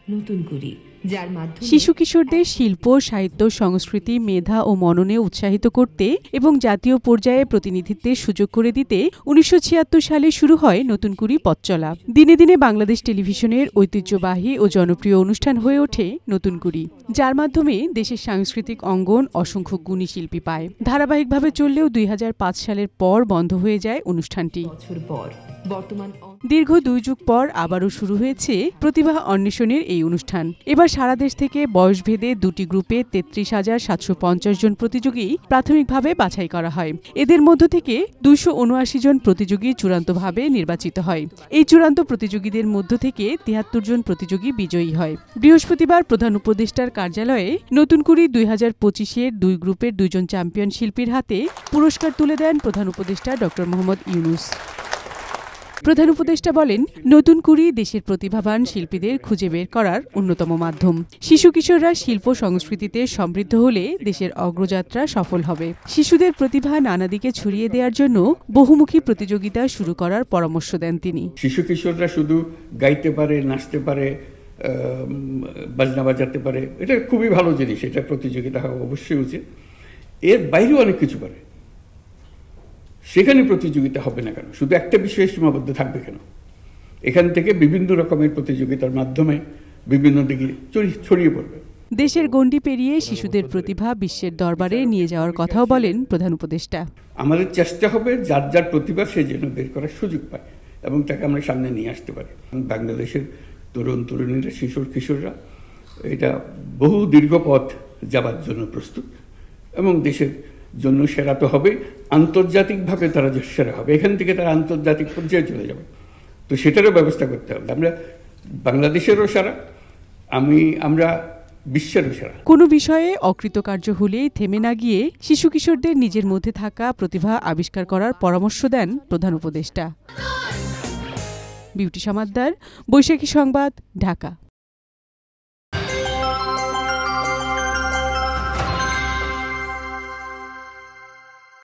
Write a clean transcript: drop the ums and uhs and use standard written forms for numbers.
নতুন করি, যার মাধ্যমে শিশু কিশোরদের শিল্প, সাহিত্য, সংস্কৃতি, মেধা ও মননে উৎসাহিত করতে এবং জাতীয় পর্যায়ে প্রতিনিধিত্বের সুযোগ করে দিতে ১৯৭৬ সালে শুরু হয় নতুন কুড়ি পথ চলা। দিনে দিনে বাংলাদেশ টেলিভিশনের ঐতিহ্যবাহী ও জনপ্রিয় অনুষ্ঠান হয়ে ওঠে নতুন কুড়ি, যার মাধ্যমে দেশের সাংস্কৃতিক অঙ্গন অসংখ্য গুণী শিল্পী পায়। ধারাবাহিকভাবে চললেও ২০০৫ সালের পর বন্ধ হয়ে যায় অনুষ্ঠানটি। বছর পর বর্তমান দীর্ঘ ২ যুগ পর আবারও শুরু হয়েছে প্রতিভা অন্বেষণের এই অনুষ্ঠান। এবার সারা দেশ থেকে বয়সভেদে দুটি গ্রুপে ৩৩,৭৫০ জন প্রতিযোগী প্রাথমিকভাবে বাছাই করা হয়। এদের মধ্য থেকে ২৭৯ জন প্রতিযোগী চূড়ান্তভাবে নির্বাচিত হয়। এই চূড়ান্ত প্রতিযোগীদের মধ্য থেকে ৭৩ জন প্রতিযোগী বিজয়ী হয়। বৃহস্পতিবার প্রধান উপদেষ্টার কার্যালয়ে নতুন কুড়ি ২০২৫-এর ২ গ্রুপের ২ জন চ্যাম্পিয়ন শিল্পীর হাতে পুরস্কার তুলে দেন প্রধান উপদেষ্টা ড. মোহাম্মদ ইউনূস। প্রধান উপদেষ্টা বলেন, নতুন কুড়ি দেশের প্রতিভাবান শিল্পীদের খুঁজে বের করার অন্যতম মাধ্যম। শিশু কিশোররা শিল্প সংস্কৃতিতে সমৃদ্ধ হলে দেশের অগ্রযাত্রা সফল হবে। শিশুদের প্রতিভা নানা দিকে ছড়িয়ে দেওয়ার জন্য বহুমুখী প্রতিযোগিতা শুরু করার পরামর্শ দেন তিনি। শিশু কিশোররা শুধু গাইতে পারে, নাচতে পারে, বাজনা বাজাতে পারে, এটা খুবই ভালো জিনিস, এটা প্রতিযোগিতা হওয়া অবশ্যই উচিত। এর বাইরেও অনেক কিছু পারে, সেখানে প্রতিযোগিতা হবে না কেন? শুধু একটা বিষয়ে সীমাবদ্ধ থাকবে কেন? এখান থেকে বিভিন্ন রকমের প্রতিযোগিতার মাধ্যমে বিভিন্ন দিকে ছড়িয়ে পড়বে। দেশের গণ্ডি পেরিয়ে শিশুদের প্রতিভা বিশ্বের দরবারে নিয়ে যাওয়ার কথাও বলেন প্রধান উপদেষ্টা। আমাদের চেষ্টা হবে যার যার প্রতিভা সে যেন বের করার সুযোগ পায় এবং তাকে আমরা সামনে নিয়ে আসতে পারি। বাংলাদেশের তরুণ তরুণীরা, শিশু কিশোররা এটা বহু দীর্ঘ পথ যাবার জন্য প্রস্তুত এবং দেশের জন্য সেরা তো হবে, আন্তর্জাতিকভাবে তারা সেরা হবে, এখান থেকে তারা আন্তর্জাতিক পর্যায়ে চলে যাবে। তো সেটারও ব্যবস্থা করতে হবে। আমরা বাংলাদেশেরও সেরা, আমরা বিশ্বেরও সেরা। কোনো বিষয়ে অকৃতকার্য হলেই থেমে না গিয়ে শিশু কিশোরদের নিজের মধ্যে থাকা প্রতিভা আবিষ্কার করার পরামর্শ দেন প্রধান উপদেষ্টা। বিউটি সমাদ্দার, বৈশাখী সংবাদ, ঢাকা।